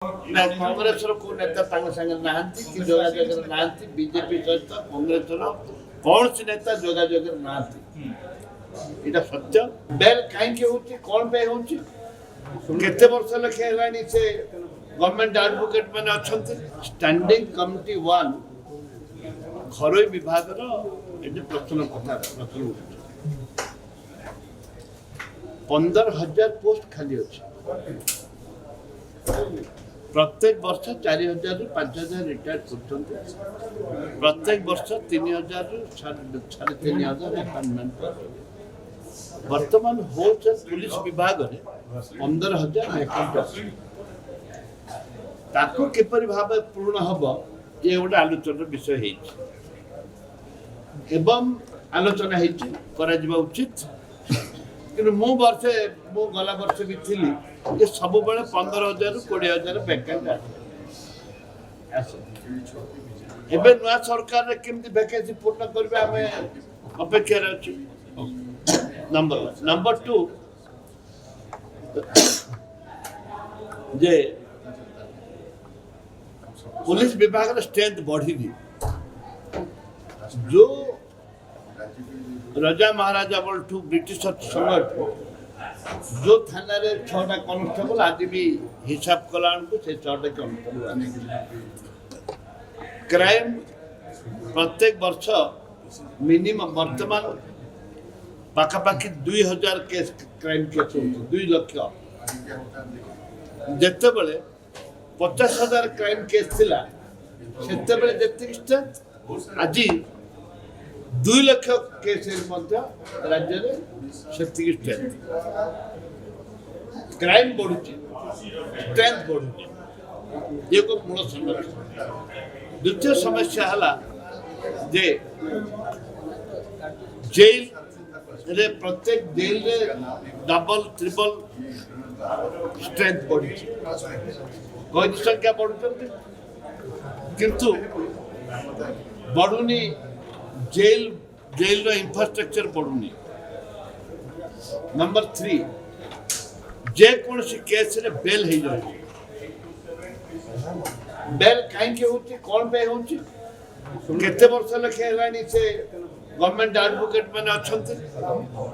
ना कांग्रेस को नेता संगे नहांती कि जोगाजोग नहांती बीजेपी सहित कांग्रेस कौन सी नेता जोगाजोग नहांती इटा सत्य बेल कहीं होची कौन पे होची केते वर्ष लखे हेलानी से गवर्नमेंट एडवोकेट माने अछंती स्टैंडिंग कमिटी 1 घरोई विभाग रो एजे प्रश्न कथा प्रश्न 15,000 पोस्ट खाली अछि प्रत्येक वर्ष 4,000 रु 5,000 रिटायर करछन्ते प्रत्येक वर्ष 3,000 रु 3,500 अपॉइंटमेंट वर्तमान होलसेल पुलिस विभाग रे 15,000 वैकेंट अछि ताको किपरि भाबे पूर्ण हबो ये गोटे आलोचना विषय हेछि एवं आलोचना हेछि करा जिबा उचित कि मु वर्षे मु गला वर्ष भी थिली ये सब बेले 15,000 रु 20,000 वैकेंट एबे नया सरकार रे केमती वैकेंसी पूर्ण करबे हमें अपेक्षा रे अछि नंबर 2 जे पुलिस विभाग रे स्ट्रेंथ बढ़ी जो राजा महाराजा बोलठू ब्रिटिश समय जो थाना रे 6टा कांस्टेबल आज भी हिसाब कलाण को से 6टा कांस्टेबल क्राइम प्रत्येक वर्ष मिनिमम वर्तमान पाखापाखि 2,000 केस क्राइम केस 2 लाख जेते बेले 50,000 क्राइम केस थिला सेते बेले जेते स्ट्रेंथ आज 2 लाख केस मध्य राज्य रे सेति स्ट्रेंथ क्राइम बढ़ुची स्ट्रेंथ बढ़ुची ये को मूल समस्या द्वितीय समस्या हला जे जेल रे प्रत्येक जेल रे डबल ट्रिपल स्ट्रेंथ बढ़ुची कैदी संख्या बढ़ुचंती किंतु बढ़ुनी जेल रो इंफ्रास्ट्रक्चर बढ़ुनी नंबर 3 जे कौन सी केस रे बेल हो जाए बेल कहीं होची कौन पे होची केते वर्ष लखे हेलानी से गवर्नमेंट एडवोकेट माने अछंती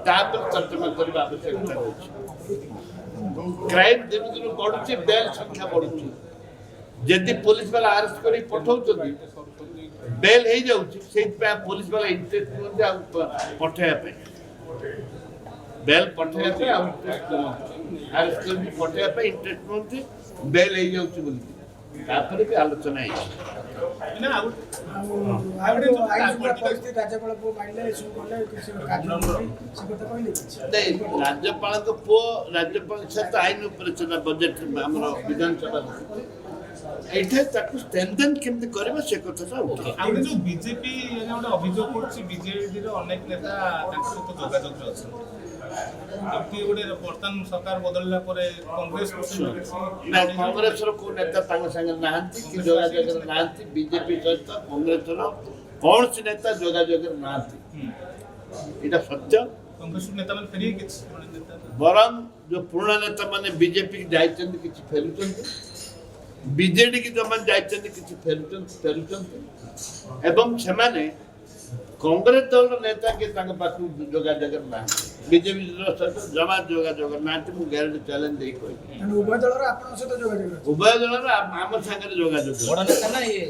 ता पर तर्जमा करबा आवश्यकता होची क्राइम दिन दिन बढ़ुची बेल संख्या बढ़ुची जदि पुलिस वाला अरेस्ट करी पठाउछथि बेल हो जाउची से पुलिस वाला इंटरेस्ट न पठाया पे बेल पठाया पे अरेस्ट कर पठाया पे इंटरेस्ट न बेल हो जाउची बोली तापर भी आलोचना है ना आउट परिस्थिति राज्यपाल को माइले सु कोले किसी कार्य से कथा कहले नहीं राज्यपाल को पो राज्यपाल से आईन ऊपर चला बजट हमरो विधानसभा एठे ताकू स्ट्रेंथन केमते करबा से कथाटा उठे आउ जो बीजेपी एने ओटा अभियोग करछि बीजेडी रो अनेक नेता ताक सहित जोगाजोग रे अछन एति ओडे वर्तमान सरकार बदलला परे कांग्रेस ना कांग्रेस रो को नेता संगे नहांती कि जोगाजोग नहांती बीजेपी सहित कांग्रेस रो कौन सी नेता जोगाजोग नहांती इटा सत्य कांग्रेस नेता मन फेरी किछ नेता बरम जो पुराना नेता माने बीजेपी की जायचंद किछ फेलुचंद बीजेडी की जो मन जायचंद किछ फेलुचंद एवं छमाने कांग्रेस दल नेता के तांग पाखु जोगाजोग ना बीजेपी सहित जमा जोगाजोग ना मु गारंटी चैलेंज दे कोइ उभय दल रो आपन सहित जोगाजोग उभय दल रो आम संगे जोगाजोग बड़ नेता ना ये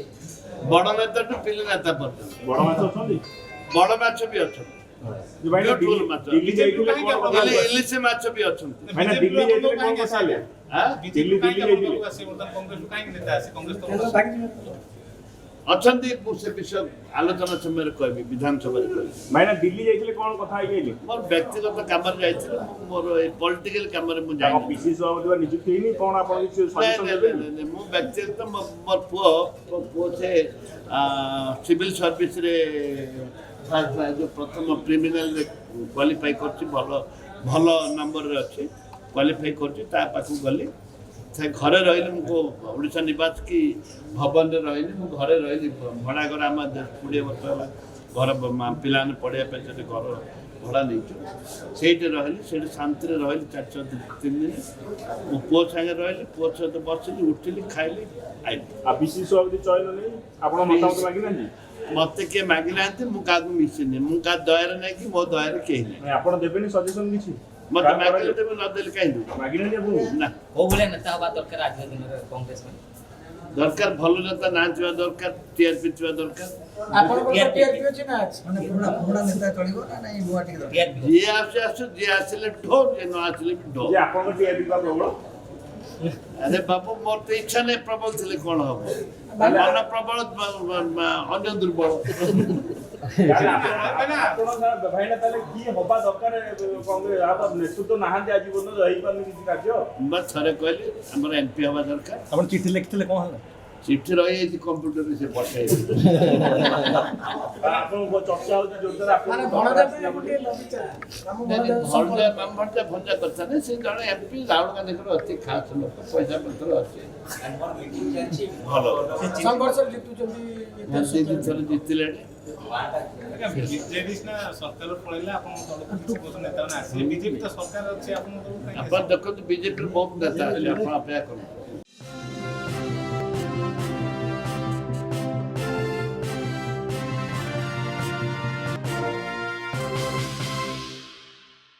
बड़ नेता तो पिले नेता पर बड़ माछ अछंती बड़ माछ भी अछन जे भाई दिल्ली जाइले कोन इलिस माछ भी अछन भाई दिल्ली जाइले कोन कथा ले हां दिल्ली जाइले आसी वर्तमान कांग्रेस काई नेता आसी कांग्रेस तो अछंती से विषय आलोचना समय कहबी विधानसभा रे कहबी भाई दिल्ली जाइले कोन कथा आइ गेली मोर व्यक्तिगत काम रे जाइथिल मोर ए पॉलिटिकल काम रे मु जाई पीसी सभापति नियुक्ति हेनी कोन आपण किछ सजेशन देबे मु व्यक्तिगत मोर पुओ से सिविल सर्विस रे जो प्रथम प्रिमिनल रे क्वालिफाई करछि भलो नंबर रे अछि क्वालिफाई करछि ता पाखु गली से घरे रहिली मुझको ओडिशा निवास की भवन रे रहिली मु घरे रहिली भड़ा घर आम 20 वर्ष घर पिलाने पढ़िया पे घर ଭଡ଼ା ନେଇଛୁ ସେଇଠି ରହିଲି ସେଇଠି ଶାନ୍ତିରେ ରହିଲି 4-3 ଦିନ ମୋ ପୁଅ ସାଙ୍ଗେ ରହିଲି ପୁଅ ସହିତ ବସିଲି ଉଠିଲି ଖାଇଲି ଆଇଲି ଆଉ ବିସିସି ସଭାପତି ଚୟନ ନେଇ ଆପଣ ମତାମତ ମାଗିନାହାନ୍ତି ମୋତେ କିଏ ମାଗିନାହାନ୍ତି ମୁଁ କାହାକୁ ମିଶିନି ମୁଁ କାହା ଦୟାରେ ନାହିଁ କି ମୋ ଦୟାରେ କେହି ନାହିଁ ନାଇଁ, ଆପଣ ଦେବେନି ସଜେସନ କିଛି ମୋତେ ମାଗିଲେ ଦେବେ ନଦେଲେ କାହିଁକି ଦେବେ? ମାଗିନାହାନ୍ତି ଆପଣଙ୍କୁ ନା କୋଉ ଭଳିଆ ନେତା ହବା ଦରକାର ଆଜିର ଦିନରେ କଂଗ୍ରେସ ପାଇଁ? ଦରକାର ଭଲ ନେତା ନା ଥିବା ଦରକାର ଟିଆରପି ଥିବା ଦରକାର ଆପଣଙ୍କର ଟିଆରପି ଅଛି ନା ଅଛି? ମାନେ ପୁରୁଣା ନେତା ଚଳିବ ନା ନାଇଁ ନୂଆ ଟିକେ ଦରକାର? TRP ଯିଏ ଆସୁ ଯିଏ ଆସିଲେ ଢୋ ଯିଏ ନ ଆସିଲେ ବି ଢୋ ଯେ ଆପଣଙ୍କ ଟିଆରପି ବା ପ୍ରବଳ ଆରେ ବାବୁ ମୋର ତ ଇଚ୍ଛା ନାହିଁ ପ୍ରବଳ ଥିଲେ କ'ଣ ହବ ମନ ପ୍ରବଳ ଅନ୍ୟ ଦୁର୍ବଳ ଭାଇନା ତାହେଲେ କିଏ ହବା ଦରକାର କଂଗ୍ରେସ ନେତୃତ୍ୱ ନାହାନ୍ତି ଆଜି ପର୍ଯ୍ୟନ୍ତ ହେଇପାରୁନି କିଛି କାର୍ଯ୍ୟ ମୁଁ ଥରେ କହିଲି ଆମର ଏମପି ହବା ଦରକାର ଆପଣ ଚିଠି ଲେଖିଥିଲେ କ'ଣ ହେଲା? ଚିଠି ରହିଯାଇଛି କମ୍ପ୍ୟୁଟରରେ ସେ ପଠାଇଛି ଆପଣଙ୍କ ଚର୍ଚ୍ଚା ହଉଛି ଜୋରଦାର ମାନେ ଆପଣ ଗଣଦେବ ପାଇଁ ଗୋଟିଏ ଲବି ଚାଲିଛି। ଆମ ଗଣଦେବ ଭଞ୍ଜା କଥା ନାହିଁ ସେ ଜଣେ ଏମପି ରାହୁଲ ଗାନ୍ଧୀଙ୍କର ଅତି ଖାସ ଲୋକ ପଇସା ପତ୍ର ଅଛି ଭଲ ସଂଘର୍ଷରେ ଜିତୁଛନ୍ତି ଦୁଇ ଥର ଜିତିଲେଣି ବିଜେଡି ସିନା ସରକାର ପଳେଇଲେ ଆପଣଙ୍କ ଦଳକୁ କିଛି ବହୁତ ନେତାମାନେ ଆସିଲେ ବିଜେପି ତ ସରକାର ଅଛି ଆପଣଙ୍କ ଦଳକୁ କାହିଁକି ଆପଣ ଦେଖନ୍ତୁ ବିଜେପିର ବହୁତ ନେତା ଅଛି ଆପଣ ଅପେକ୍ଷା କରନ୍ତୁ